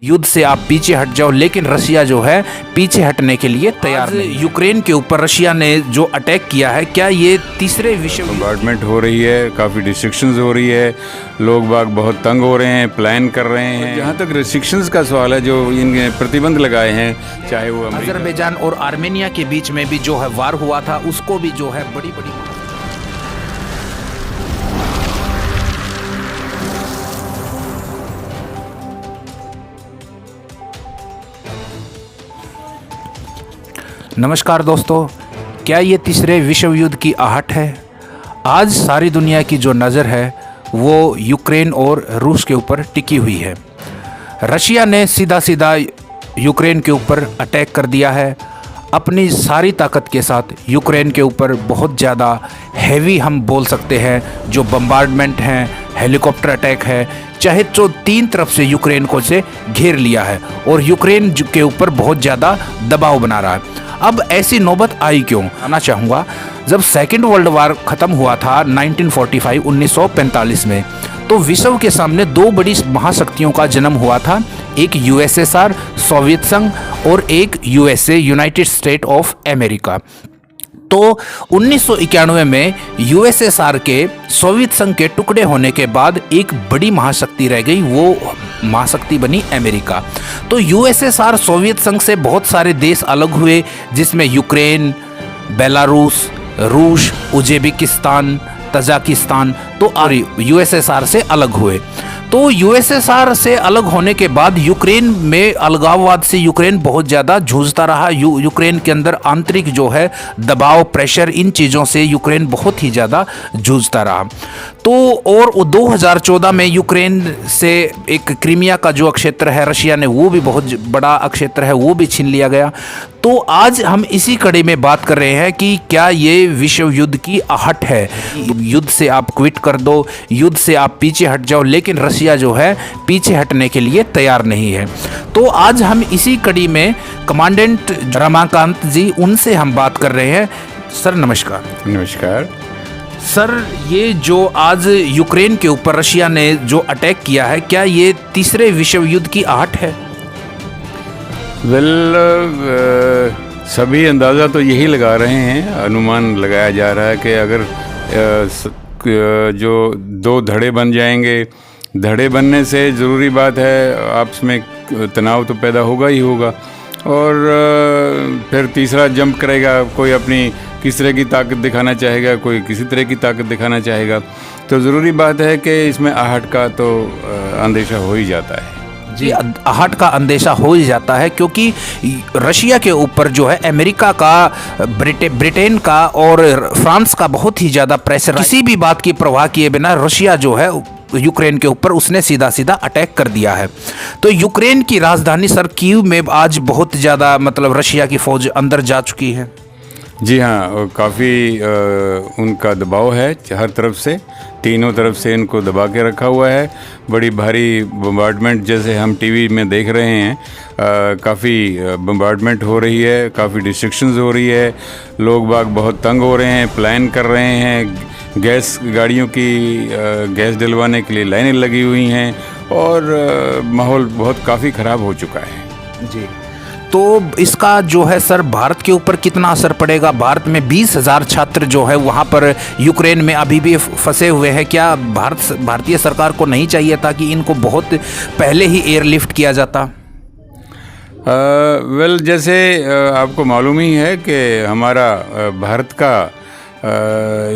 युद्ध से आप पीछे हट जाओ, लेकिन रशिया जो है पीछे हटने के लिए तैयार नहीं। यूक्रेन के ऊपर रशिया ने जो अटैक किया है, क्या ये तीसरे विश्व बॉम्बार्डमेंट हो रही है, काफ़ी रिस्ट्रिक्शंस हो रही है, लोग बाग बहुत तंग हो रहे हैं, प्लान कर रहे हैं। जहाँ तक रिस्ट्रिक्शंस का सवाल है, जो इन प्रतिबंध लगाए हैं, चाहे वो अजरबैजान और आर्मेनिया के बीच में भी जो है वार हुआ था, उसको भी जो है बड़ी बड़ी नमस्कार दोस्तों, क्या ये तीसरे विश्व युद्ध की आहट है? आज सारी दुनिया की जो नज़र है वो यूक्रेन और रूस के ऊपर टिकी हुई है। रशिया ने सीधा सीधा यूक्रेन के ऊपर अटैक कर दिया है। अपनी सारी ताकत के साथ यूक्रेन के ऊपर बहुत ज़्यादा हैवी, हम बोल सकते हैं, जो बम्बार्डमेंट हैं, हेलीकॉप्टर अटैक है, चाहे तो तीन तरफ से यूक्रेन को से घेर लिया है और यूक्रेन के ऊपर बहुत ज़्यादा दबाव बना रहा है। अब ऐसी नौबत आई क्यों? आना चाहूँगा, जब सेकेंड वर्ल्ड वार ख़त्म हुआ था 1945 में, तो विश्व के सामने दो बड़ी महाशक्तियों का जन्म हुआ था। एक यूएसएसआर सोवियत संघ और एक USA United state of America. तो 1991 में यूएसएसआर के सोवियत संघ के टुकड़े होने के बाद एक बड़ी महाशक्ति रह गई, वो महाशक्ति बनी अमेरिका। तो यूएसएसआर सोवियत संघ से बहुत सारे देश अलग हुए, जिसमें यूक्रेन, बेलारूस, रूस, उज्बेकिस्तान, तजाकिस्तान, तो यूएसएसआर से अलग हुए। तो यूएसएसआर से अलग होने के बाद यूक्रेन में अलगाववाद से यूक्रेन बहुत ज़्यादा जूझता रहा। यूक्रेन के अंदर आंतरिक जो है दबाव, प्रेशर, इन चीज़ों से यूक्रेन बहुत ही ज़्यादा जूझता रहा। तो और 2014 में यूक्रेन से एक क्रीमिया का जो क्षेत्र है, रशिया ने वो भी बहुत बड़ा क्षेत्र है, वो भी छीन लिया गया। तो आज हम इसी कड़ी में बात कर रहे हैं कि क्या ये विश्व युद्ध की आहट है? युद्ध से आप क्विट कर दो, युद्ध से आप पीछे हट जाओ, लेकिन रशिया जो है पीछे हटने के लिए तैयार नहीं है। तो आज हम इसी कड़ी में कमांडेंट रमाकांत जी, उनसे हम बात कर रहे हैं। सर नमस्कार। नमस्कार सर, ये जो आज यूक्रेन के ऊपर रशिया ने जो अटैक किया है, क्या ये तीसरे विश्व युद्ध की आहट है? सभी अंदाज़ा तो यही लगा रहे हैं, अनुमान लगाया जा रहा है कि अगर जो दो धड़े बन जाएंगे, धड़े बनने से ज़रूरी बात है आपस में तनाव तो पैदा होगा ही होगा, और फिर तीसरा जंप करेगा, कोई अपनी किस तरह की ताकत दिखाना चाहेगा, कोई किसी तरह की ताकत दिखाना चाहेगा। तो ज़रूरी बात है कि इसमें आहट का तो अंदेशा हो ही जाता है। जी, आहट का अंदेशा हो ही जाता है, क्योंकि रशिया के ऊपर जो है अमेरिका का, ब्रिटेन का और फ्रांस का बहुत ही ज़्यादा प्रेशर। किसी भी बात की परवाह किए बिना रशिया जो है यूक्रेन के ऊपर उसने सीधा सीधा अटैक कर दिया है। तो यूक्रेन की राजधानी सर कीव में आज बहुत ज़्यादा मतलब रशिया की फ़ौज अंदर जा चुकी है। जी हाँ, काफ़ी उनका दबाव है हर तरफ से, तीनों तरफ से इनको दबा के रखा हुआ है। बड़ी भारी बम्बार्डमेंट जैसे हम टीवी में देख रहे हैं, काफ़ी बम्बार्डमेंट हो रही है, काफ़ी रिस्ट्रिक्शंस हो रही है, लोग बाग बहुत तंग हो रहे हैं, प्लान कर रहे हैं, गैस गाड़ियों की गैस डलवाने के लिए लाइनें लगी हुई हैं, और माहौल बहुत काफ़ी ख़राब हो चुका है। जी, तो इसका जो है सर भारत के ऊपर कितना असर पड़ेगा? भारत में 20,000 छात्र जो है वहाँ पर यूक्रेन में अभी भी फंसे हुए हैं। क्या भारतीय सरकार को नहीं चाहिए था कि इनको बहुत पहले ही एयरलिफ्ट किया जाता? जैसे आपको मालूम ही है कि हमारा भारत का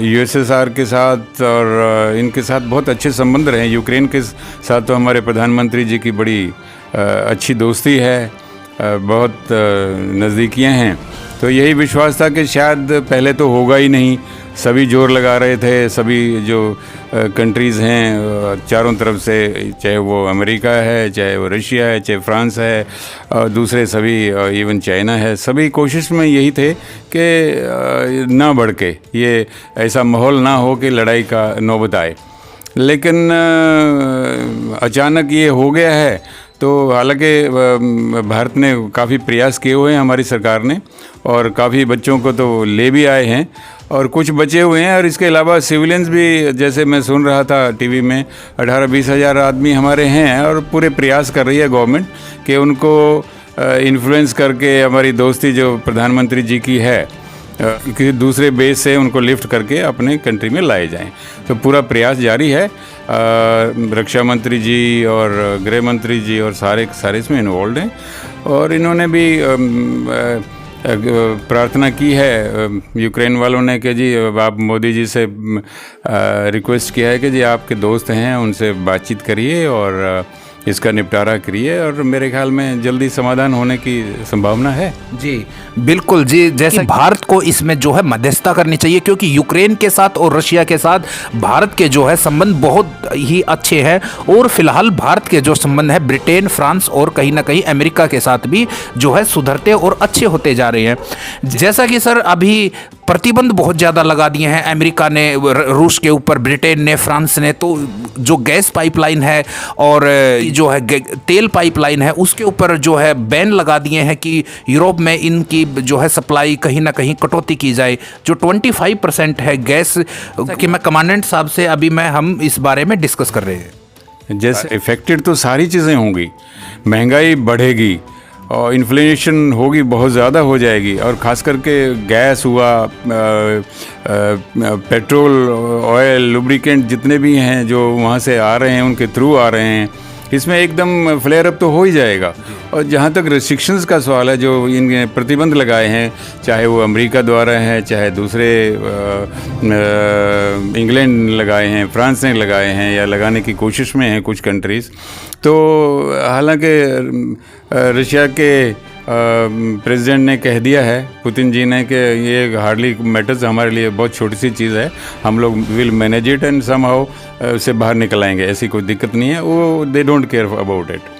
यूएसएसआर के साथ और इनके साथ बहुत अच्छे संबंध रहे। यूक्रेन के साथ तो हमारे प्रधानमंत्री जी की बड़ी अच्छी दोस्ती है, बहुत नज़दीकियाँ हैं। तो यही विश्वास था कि शायद पहले तो होगा ही नहीं। सभी जोर लगा रहे थे, सभी जो कंट्रीज़ हैं चारों तरफ से, चाहे वो अमेरिका है, चाहे वो रशिया है, चाहे फ्रांस है, और दूसरे सभी, इवन चाइना है, सभी कोशिश में यही थे कि ना बढ़ के ये ऐसा माहौल ना हो कि लड़ाई का नौबत आए। लेकिन अचानक ये हो गया है। तो हालांकि भारत ने काफ़ी प्रयास किए हुए हैं, हमारी सरकार ने, और काफ़ी बच्चों को तो ले भी आए हैं, और कुछ बचे हुए हैं। और इसके अलावा सिविलियंस भी, जैसे मैं सुन रहा था टीवी में, 18-20 हज़ार आदमी हमारे हैं, और पूरे प्रयास कर रही है गवर्नमेंट कि उनको इन्फ्लुएंस करके हमारी दोस्ती जो प्रधानमंत्री जी की है, किसी दूसरे बेस से उनको लिफ्ट करके अपने कंट्री में लाए जाएं। तो पूरा प्रयास जारी है। रक्षा मंत्री जी और गृह मंत्री जी और सारे इसमें इन्वॉल्व हैं, और इन्होंने भी प्रार्थना की है यूक्रेन वालों ने कि जी आप मोदी जी से रिक्वेस्ट किया है कि जी आपके दोस्त हैं, उनसे बातचीत करिए और इसका निपटारा करिए, और मेरे ख्याल में जल्दी समाधान होने की संभावना है। जी बिल्कुल जी, जैसे भारत को इसमें जो है मध्यस्थता करनी चाहिए, क्योंकि यूक्रेन के साथ और रशिया के साथ भारत के जो है संबंध बहुत ही अच्छे हैं, और फिलहाल भारत के जो संबंध है ब्रिटेन, फ्रांस और कहीं ना कहीं अमेरिका के साथ भी जो है सुधरते और अच्छे होते जा रहे हैं। जैसा कि सर अभी प्रतिबंध बहुत ज़्यादा लगा दिए हैं अमेरिका ने, रूस के ऊपर, ब्रिटेन ने, फ्रांस ने, तो जो गैस पाइपलाइन है और जो है तेल पाइपलाइन है उसके ऊपर जो है बैन लगा दिए हैं कि यूरोप में इनकी जो है सप्लाई कहीं ना कहीं कटौती की जाए। जो 25% है गैस कि मैं कमांडेंट साहब से अभी हम इस बारे में डिस्कस कर रहे हैं। जैसे इफेक्टेड तो सारी चीज़ें होंगी, महंगाई बढ़ेगी और इन्फ्लेशन होगी, बहुत ज़्यादा हो जाएगी, और ख़ास करके गैस हुआ, पेट्रोल, ऑयल, लुब्रिकेंट जितने भी हैं जो वहाँ से आ रहे हैं, उनके थ्रू आ रहे हैं, इसमें एकदम फ्लेयर अप तो हो ही जाएगा। और जहाँ तक रिस्ट्रिक्शंस का सवाल है, जो इन प्रतिबंध लगाए हैं, चाहे वो अमेरिका द्वारा हैं, चाहे दूसरे इंग्लैंड लगाए हैं, फ्रांस ने लगाए हैं, या लगाने की कोशिश में हैं कुछ कंट्रीज़, तो हालांकि रशिया के प्रेसिडेंट ने कह दिया है, पुतिन जी ने, कि ये हार्डली मैटर्स, हमारे लिए बहुत छोटी सी चीज़ है, हम लोग will manage it and somehow उससे बाहर निकल आएंगे, ऐसी कोई दिक्कत नहीं है, वो they don't care about it.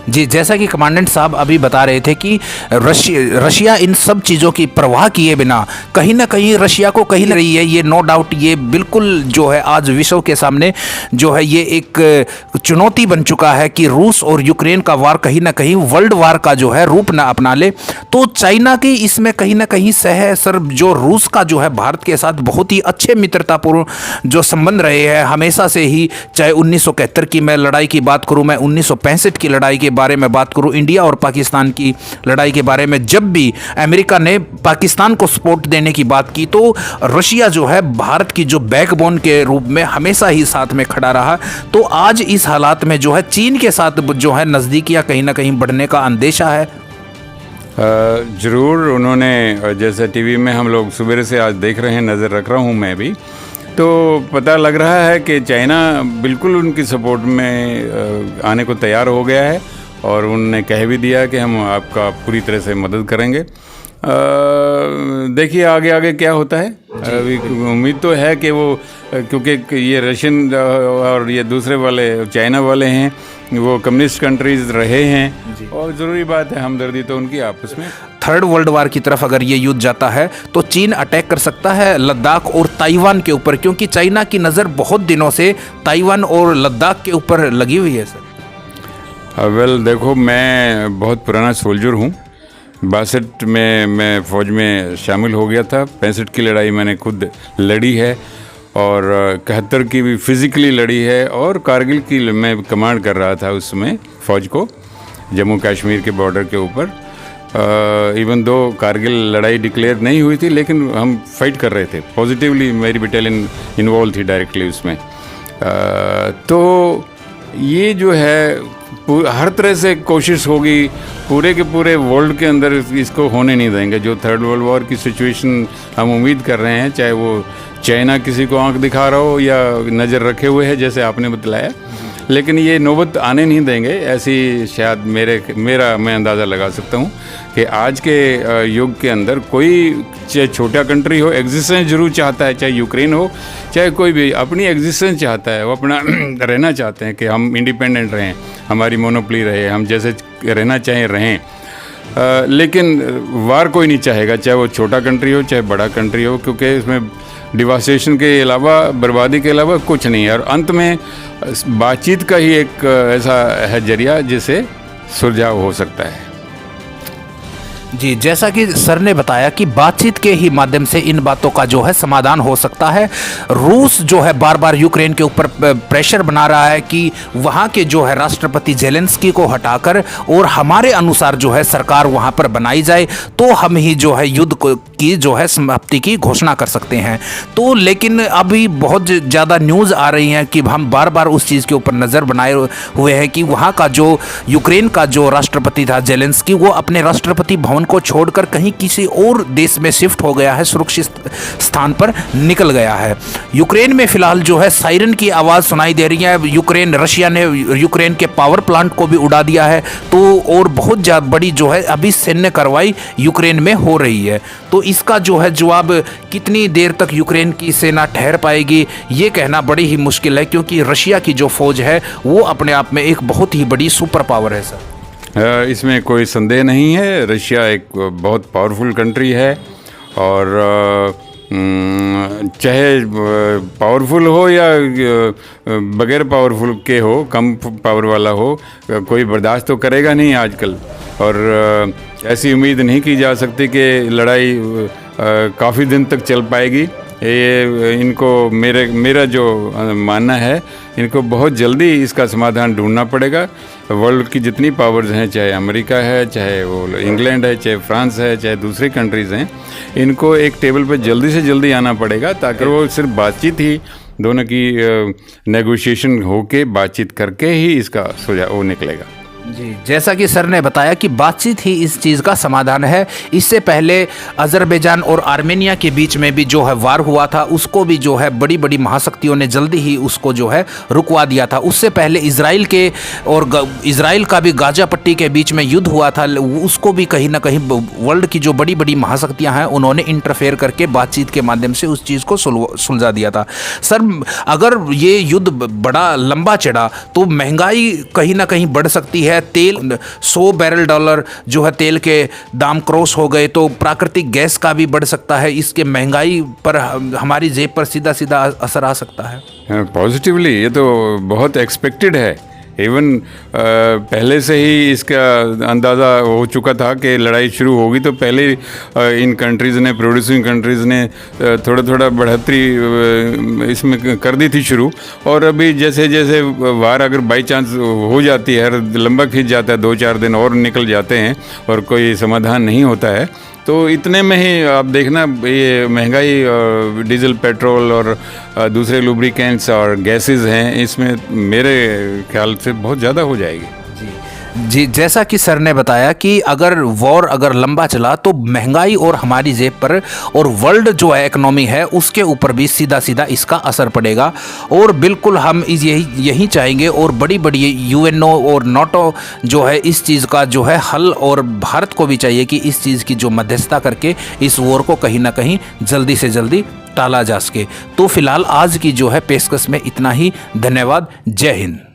जी, जैसा कि कमांडेंट साहब अभी बता रहे थे कि रशिया इन सब चीज़ों की परवाह किए बिना कहीं ना कहीं रशिया को कहीं रही है, ये नो डाउट, ये बिल्कुल जो है आज विश्व के सामने जो है ये एक चुनौती बन चुका है कि रूस और यूक्रेन का वार कहीं ना कहीं वर्ल्ड वार का जो है रूप ना अपना ले। तो चाइना की इसमें कहीं ना कहीं सर जो रूस का जो है भारत के साथ बहुत ही अच्छे मित्रतापूर्ण जो संबंध रहे हैं हमेशा से ही, चाहे 1971 की मैं लड़ाई की बात करूँ, मैं 1965 की लड़ाई के बारे में बात करूं, इंडिया और पाकिस्तान की लड़ाई के बारे में, जब भी अमेरिका ने पाकिस्तान को सपोर्ट देने की बात की तो रशिया जो है भारत की जो बैकबोन के रूप में हमेशा ही साथ में खड़ा रहा। तो आज इस हालात में जो है चीन के साथ जो है नज़दीकियां कहीं ना कहीं बढ़ने का अंदेशा है। ज़रूर, उन्होंने, जैसे टीवी में हम लोग सुबह से आज देख रहे हैं, नज़र रख रहा हूं मैं भी, तो पता लग रहा है कि चाइना बिल्कुल उनकी सपोर्ट में आने को तैयार हो गया है, और उन्होंने कह भी दिया कि हम आपका पूरी तरह से मदद करेंगे। देखिए आगे आगे क्या होता है। उम्मीद तो है कि वो, क्योंकि ये रशियन और ये दूसरे वाले चाइना वाले हैं, वो कम्युनिस्ट कंट्रीज रहे हैं, और ज़रूरी बात है हमदर्दी तो उनकी आपस में। थर्ड वर्ल्ड वार की तरफ अगर ये युद्ध जाता है तो चीन अटैक कर सकता है लद्दाख और ताइवान के ऊपर, क्योंकि चाइना की नज़र बहुत दिनों से ताइवान और लद्दाख के ऊपर लगी हुई है सर। वेल देखो, मैं बहुत पुराना सोल्जर हूँ। 62 में मैं फ़ौज में शामिल हो गया था। 65 की लड़ाई मैंने खुद लड़ी है, और 71 की भी फिज़िकली लड़ी है, और कारगिल की मैं कमांड कर रहा था उसमें फ़ौज को, जम्मू कश्मीर के बॉर्डर के ऊपर। इवन दो कारगिल लड़ाई डिक्लेयर नहीं हुई थी, लेकिन हम फाइट कर रहे थे पॉजिटिवली, मेरी बटालियन इन्वॉल्व थी डायरेक्टली उसमें। तो ये जो है हर तरह से कोशिश होगी, पूरे के पूरे वर्ल्ड के अंदर इसको होने नहीं देंगे। जो थर्ड वर्ल्ड वॉर की सिचुएशन हम उम्मीद कर रहे हैं, चाहे वो चाइना किसी को आंख दिखा रहा हो या नज़र रखे हुए है जैसे आपने बतलाया, लेकिन ये नौबत आने नहीं देंगे, ऐसी शायद मैं अंदाज़ा लगा सकता हूँ कि आज के युग के अंदर कोई, चाहे छोटा कंट्री हो, एग्जिस्टेंस जरूर चाहता है, चाहे यूक्रेन हो, चाहे कोई भी, अपनी एग्जिस्टेंस चाहता है, वो अपना रहना चाहते हैं कि हम इंडिपेंडेंट रहें, हमारी मोनोपोली रहे, हम जैसे रहना चाहें रहें। लेकिन वार कोई नहीं चाहेगा, चाहे वो छोटा कंट्री हो चाहे बड़ा कंट्री हो, क्योंकि इसमें डिवास्टेशन के अलावा, बर्बादी के अलावा कुछ नहीं है। और अंत में बातचीत का ही एक ऐसा है जरिया जिससे सुलझाव हो सकता है। जी, जैसा कि सर ने बताया कि बातचीत के ही माध्यम से इन बातों का जो है समाधान हो सकता है। रूस जो है बार बार यूक्रेन के ऊपर प्रेशर बना रहा है कि वहाँ के जो है राष्ट्रपति जेलेंस्की को हटाकर और हमारे अनुसार जो है सरकार वहाँ पर बनाई जाए, तो हम ही जो है युद्ध की जो है समाप्ति की घोषणा कर सकते हैं। तो लेकिन अभी बहुत ज़्यादा न्यूज़ आ रही हैं कि हम बार बार उस चीज़ के ऊपर नज़र बनाए हुए हैं कि वहाँ का जो यूक्रेन का जो राष्ट्रपति था जेलेंस्की, वो अपने राष्ट्रपति भवन को छोड़कर कहीं किसी और देश में शिफ्ट हो गया है, सुरक्षित स्थान पर निकल गया है। यूक्रेन में फिलहाल जो है सायरन की आवाज़ सुनाई दे रही है। रशिया ने यूक्रेन के पावर प्लांट को भी उड़ा दिया है। तो और बहुत ज़्यादा बड़ी जो है अभी सैन्य कार्रवाई यूक्रेन में हो रही है। तो इसका जो है जवाब कितनी देर तक यूक्रेन की सेना ठहर पाएगी, ये कहना बड़ी ही मुश्किल है, क्योंकि रशिया की जो फौज है वो अपने आप में एक बहुत ही बड़ी सुपर पावर है सर। इसमें कोई संदेह नहीं है। रशिया एक बहुत पावरफुल कंट्री है, और चाहे पावरफुल हो या बगैर पावरफुल के हो, कम पावर वाला हो, कोई बर्दाश्त तो करेगा नहीं आजकल। और ऐसी उम्मीद नहीं की जा सकती कि लड़ाई काफ़ी दिन तक चल पाएगी। ये इनको मेरा जो मानना है, इनको बहुत जल्दी इसका समाधान ढूंढना पड़ेगा। वर्ल्ड की जितनी पावर्स हैं, चाहे अमेरिका है, चाहे वो इंग्लैंड है, चाहे फ्रांस है, चाहे दूसरी कंट्रीज़ हैं, इनको एक टेबल पर जल्दी से जल्दी आना पड़ेगा, ताकि वो सिर्फ बातचीत ही, दोनों की नेगोशिएशन होके बातचीत करके ही इसका सुझाव वो निकलेगा। जी, जैसा कि सर ने बताया कि बातचीत ही इस चीज़ का समाधान है। इससे पहले अज़रबैजान और आर्मेनिया के बीच में भी जो है वार हुआ था, उसको भी जो है बड़ी बड़ी महाशक्तियों ने जल्दी ही उसको जो है रुकवा दिया था। उससे पहले इजराइल का भी गाजा पट्टी के बीच में युद्ध हुआ था, उसको भी कहीं ना कहीं वर्ल्ड की जो बड़ी बड़ी महाशक्तियाँ हैं उन्होंने इंटरफेयर करके बातचीत के माध्यम से उस चीज़ को सुलझा दिया था। सर, अगर ये युद्ध बड़ा लंबा चढ़ा तो महंगाई कहीं ना कहीं बढ़ सकती है। तेल 100 बैरल डॉलर जो है तेल के दाम क्रॉस हो गए, तो प्राकृतिक गैस का भी बढ़ सकता है। इसके महंगाई पर हमारी जेब पर सीधा सीधा असर आ सकता है। पॉजिटिवली ये तो बहुत एक्सपेक्टेड है। इवन पहले से ही इसका अंदाज़ा हो चुका था कि लड़ाई शुरू होगी, तो पहले इन कंट्रीज़ ने, प्रोड्यूसिंग कंट्रीज़ ने थोड़ा थोड़ा बढ़ोतरी इसमें कर दी थी शुरू। और अभी जैसे जैसे वार अगर बाई चांस हो जाती है, लंबा खींच जाता है, 2-4 दिन और निकल जाते हैं और कोई समाधान नहीं होता है, तो इतने में ही आप देखना ये महंगाई, डीजल, पेट्रोल और दूसरे लुब्रिकेंट्स और गैसेस हैं, इसमें मेरे ख्याल से बहुत ज़्यादा हो जाएगी। जी, जैसा कि सर ने बताया कि अगर वॉर लंबा चला तो महंगाई और हमारी जेब पर और वर्ल्ड जो है इकोनॉमी है उसके ऊपर भी सीधा सीधा इसका असर पड़ेगा। और बिल्कुल हम यही चाहेंगे, और बड़ी बड़ी यूएनओ और नाटो जो है इस चीज़ का जो है हल, और भारत को भी चाहिए कि इस चीज़ की जो मध्यस्थता करके इस वॉर को कहीं ना कहीं जल्दी से जल्दी टाला जा सके। तो फिलहाल आज की जो है पेशकश में इतना ही। धन्यवाद। जय हिंद।